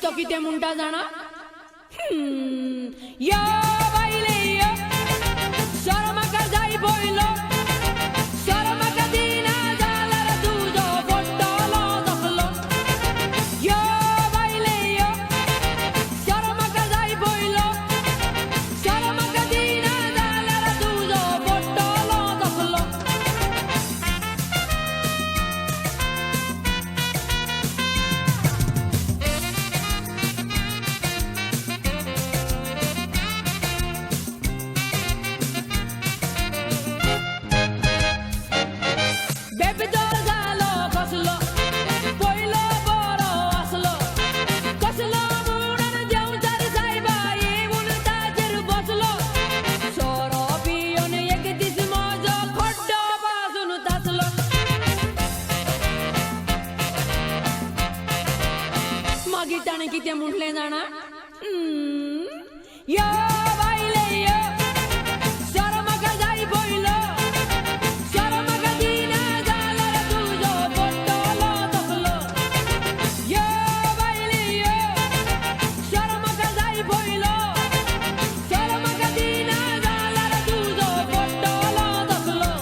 तो किती मुंडा जाणा या बाईले या शर्म का जाई बोइलो शर्म का दिना झाला रे तुझो फोटोलो दाखलो या बाईले या शर्म का जाई बोइलो शर्म का दिना झाला रे तुझो फोटोलो दाखलो गीताने किती म्हटले जाणा या बाईले या शर्म का जाई बोइलो शर्म का दिना झाला रे तुझो फोटोलो दाखलो या बाईले या शर्म का जाई बोइलो शर्म का दिना झाला रे तुझो फोटोलो दाखलो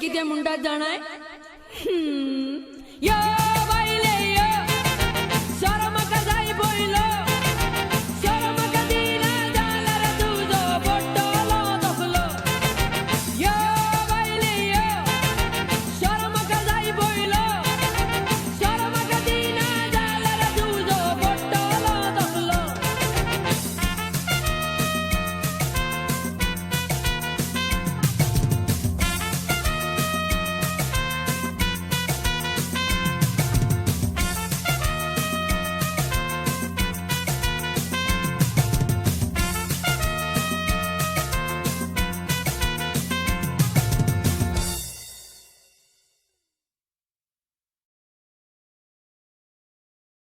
किती मुंडा जाणार या